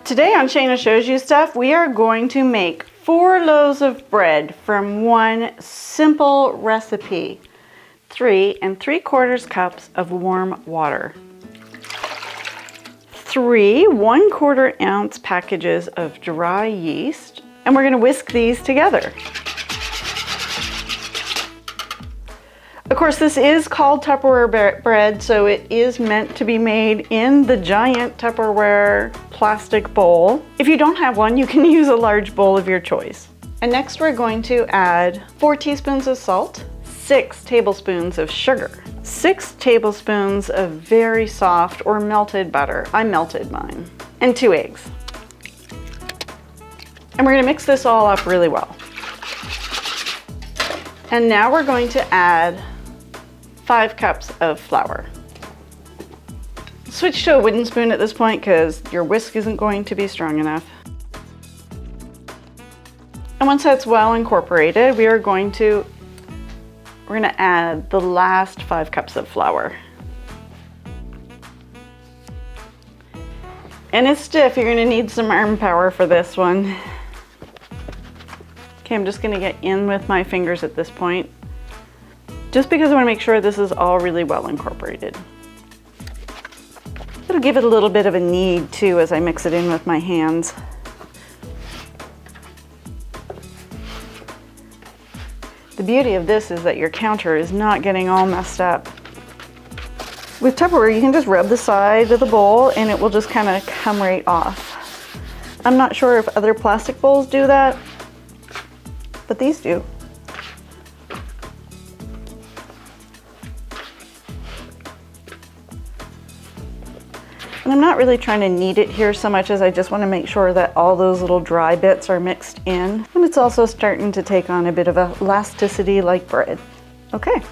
Today on Shayna Shows You Stuff, we are going to make 4 loaves of bread from one simple recipe. 3 3/4 cups of warm water. 3 1/4 ounce packages of dry yeast, and we're going to whisk these together. Of course, this is called Tupperware bread, so it is meant to be made in the giant Tupperware plastic bowl. If you don't have one, you can use a large bowl of your choice. And next we're going to add 4 teaspoons of salt, 6 tablespoons of sugar, 6 tablespoons of very soft or melted butter. I melted mine. And 2 eggs. And we're going to mix this all up really well. And now we're going to add 5 cups of flour. Switch to a wooden spoon at this point because your whisk isn't going to be strong enough. And once that's well incorporated, we're going to add the last 5 cups of flour. And it's stiff, you're going to need some arm power for this one. Okay, I'm just going to get in with my fingers at this point, just because I want to make sure this is all really well incorporated. It'll give it a little bit of a knead too as I mix it in with my hands. The beauty of this is that your counter is not getting all messed up. With Tupperware, you can just rub the side of the bowl and it will just kind of come right off. I'm not sure if other plastic bowls do that, but these do. And I'm not really trying to knead it here so much as I just want to make sure that all those little dry bits are mixed in. And it's also starting to take on a bit of elasticity like bread. Okay.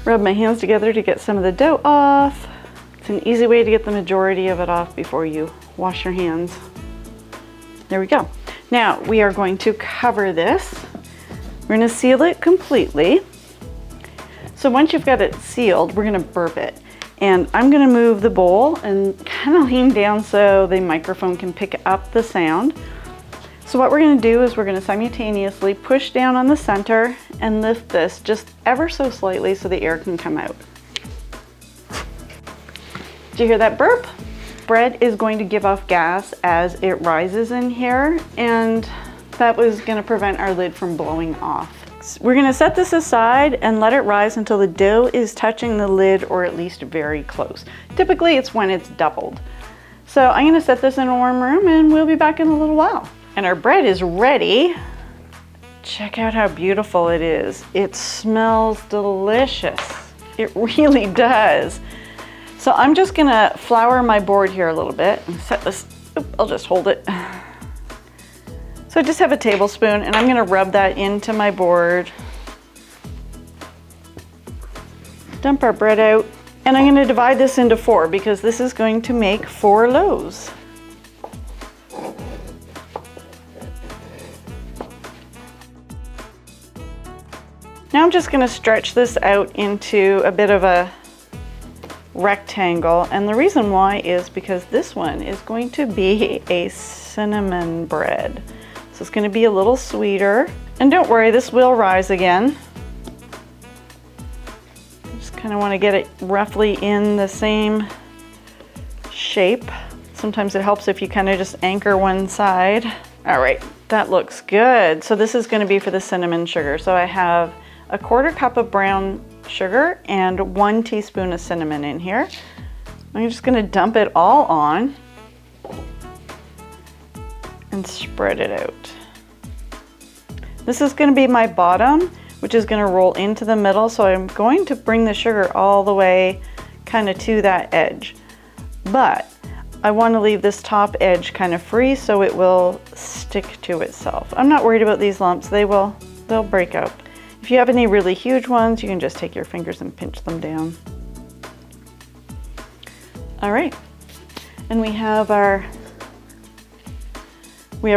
Rub my hands together to get some of the dough off. It's an easy way to get the majority of it off before you wash your hands. There we go. Now we are going to cover this. We're going to seal it completely. So once you've got it sealed, we're going to burp it. And I'm going to move the bowl and kind of lean down so the microphone can pick up the sound. So what we're going to do is we're going to simultaneously push down on the center and lift this just ever so slightly so the air can come out. Did you hear that burp? Bread is going to give off gas as it rises in here, and that was going to prevent our lid from blowing off. We're going to set this aside and let it rise until the dough is touching the lid, or at least very close. Typically it's when it's doubled. So I'm going to set this in a warm room and we'll be back in a little while. And our bread is ready. Check out how beautiful it is. It smells delicious. It really does. So I'm just going to flour my board here a little bit and set this. I'll just hold it. So I just have a tablespoon and I'm going to rub that into my board. Dump our bread out. And I'm going to divide this into 4 because this is going to make 4 loaves. Now I'm just going to stretch this out into a bit of a rectangle, and the reason why is because this one is going to be a cinnamon bread. So it's going to be a little sweeter. And don't worry, this will rise again. Just kind of want to get it roughly in the same shape. Sometimes it helps if you kind of just anchor one side. All right, that looks good. So this is going to be for the cinnamon sugar. So I have a 1/4 cup of brown sugar and 1 teaspoon of cinnamon in here. I'm just going to dump it all on and spread it out. This is going to be my bottom, which is going to roll into the middle, so I'm going to bring the sugar all the way kind of to that edge. But I want to leave this top edge kind of free so it will stick to itself. I'm not worried about these lumps. They'll break up. If you have any really huge ones, you can just take your fingers and pinch them down. All right, and we have our We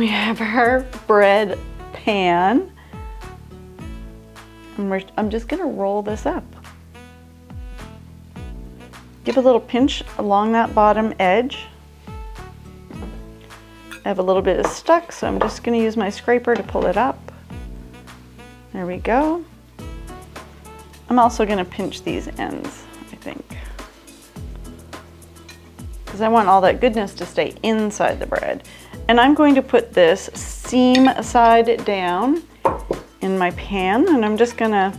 have our bread pan. I'm And I'm just gonna roll this up. Give a little pinch along that bottom edge. I have a little bit of stuck, so I'm just gonna use my scraper to pull it up. There we go. I'm also gonna pinch these ends, I think, because I want all that goodness to stay inside the bread. And I'm going to put this seam side down in my pan, and I'm just gonna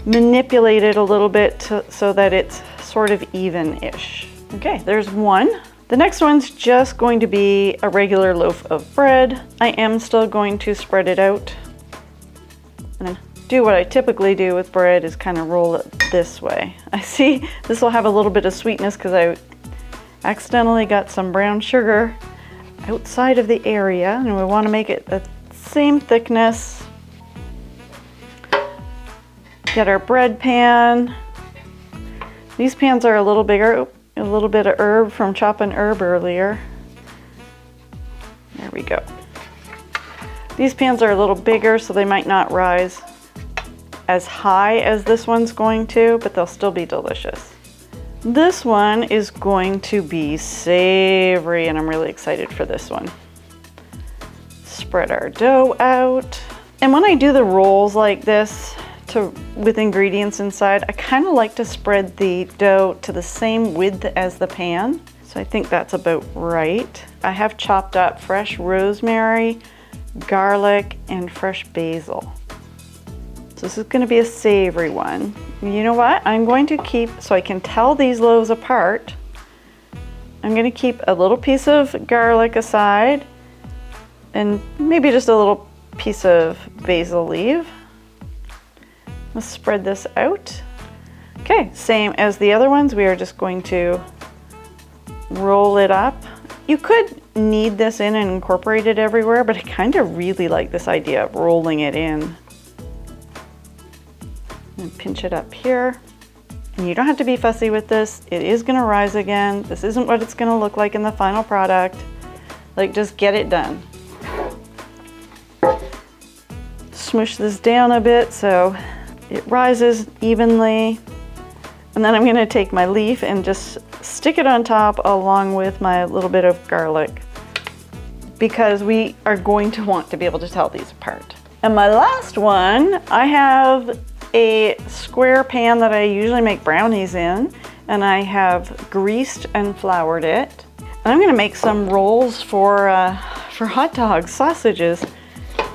manipulate it a little bit so that it's sort of even-ish. Okay, there's one. The next one's just going to be a regular loaf of bread. I am still going to spread it out and do what I typically do with bread, is kind of roll it this way. I see this will have a little bit of sweetness because I accidentally got some brown sugar outside of the area, and we want to make it the same thickness. Get our bread pan. These pans are a little bigger. A little bit of herb from chopping herb earlier. There we go. These pans are a little bigger, so they might not rise as high as this one's going to, but they'll still be delicious. This one is going to be savory, and I'm really excited for this one. Spread our dough out. And when I do the rolls like this, with ingredients inside, I kind of like to spread the dough to the same width as the pan. So I think that's about right. I have chopped up fresh rosemary, garlic, and fresh basil. So this is going to be a savory one. You know what? I'm going to keep, so I can tell these loaves apart, I'm going to keep a little piece of garlic aside and maybe just a little piece of basil leaf. Let's spread this out. Okay, same as the other ones, we are just going to roll it up. You could knead this in and incorporate it everywhere, but I kind of really like this idea of rolling it in. And pinch it up here. And you don't have to be fussy with this. It is gonna rise again. This isn't what it's gonna look like in the final product. Like, just get it done. Smush this down a bit so it rises evenly. And then I'm going to take my leaf and just stick it on top along with my little bit of garlic, because we are going to want to be able to tell these apart. And my last one, I have a square pan that I usually make brownies in, and I have greased and floured it. And I'm going to make some rolls for hot dogs, sausages,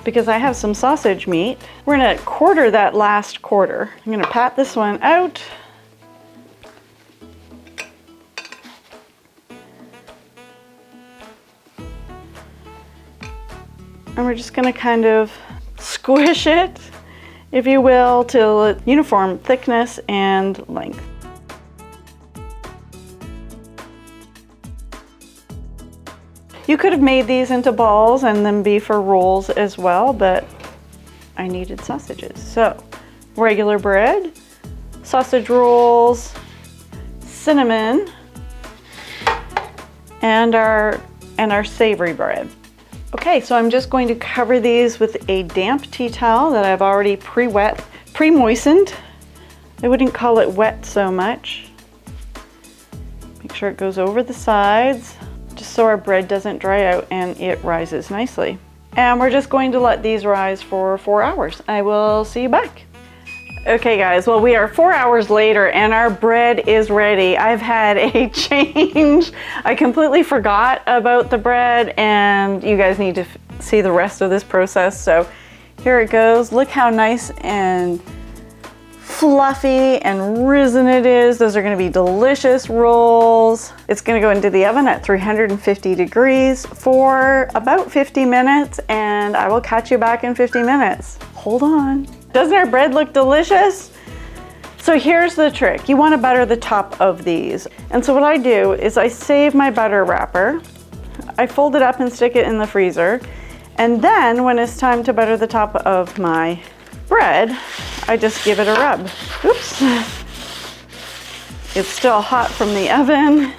because I have some sausage meat. We're gonna quarter that last quarter. I'm gonna pat this one out. And we're just gonna kind of squish it, if you will, till it's uniform thickness and length. You could have made these into balls and then be for rolls as well, but I needed sausages. So, regular bread, sausage rolls, cinnamon, and our savory bread. Okay, so I'm just going to cover these with a damp tea towel that I've already pre-moistened. I wouldn't call it wet so much. Make sure it goes over the sides, just so our bread doesn't dry out and it rises nicely. And we're just going to let these rise for 4 hours. I will see you back. Okay guys, well, we are 4 hours later and our bread is ready. I've had a change. I completely forgot about the bread, and you guys need to see the rest of this process. So here it goes. Look how nice and fluffy and risen it is. Those are going to be delicious rolls. It's going to go into the oven at 350 degrees for about 50 minutes, and I will catch you back in 50 minutes. Hold on. Doesn't our bread look delicious? So here's the trick. You want to butter the top of these. And so what I do is I save my butter wrapper. I fold it up and stick it in the freezer. And then when it's time to butter the top of my bread, I just give it a rub. Oops. It's still hot from the oven.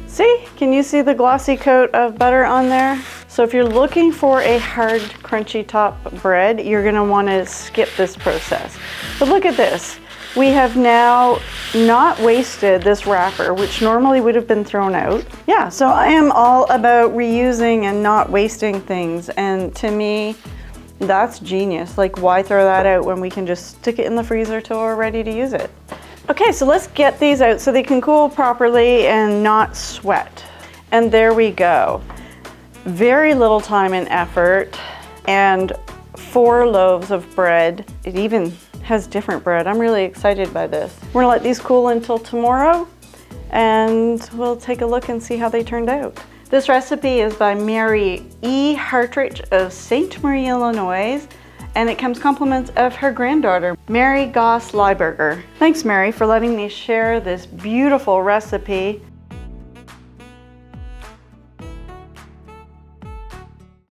See, can you see the glossy coat of butter on there? So if you're looking for a hard, crunchy top bread, you're gonna wanna skip this process. But look at this. We have now not wasted this wrapper, which normally would have been thrown out. Yeah, so I am all about reusing and not wasting things. And to me, that's genius. Like, why throw that out when we can just stick it in the freezer till we're ready to use it? Okay, so let's get these out so they can cool properly and not sweat. And there we go. Very little time and effort, and 4 loaves of bread. It even has different bread. I'm really excited by this. We're gonna let these cool until tomorrow, and we'll take a look and see how they turned out. This recipe is by Mary Hartrich of St. Marie, Illinois, and it comes compliments of her granddaughter, Mary Goss Lybarger. Thanks, Mary, for letting me share this beautiful recipe.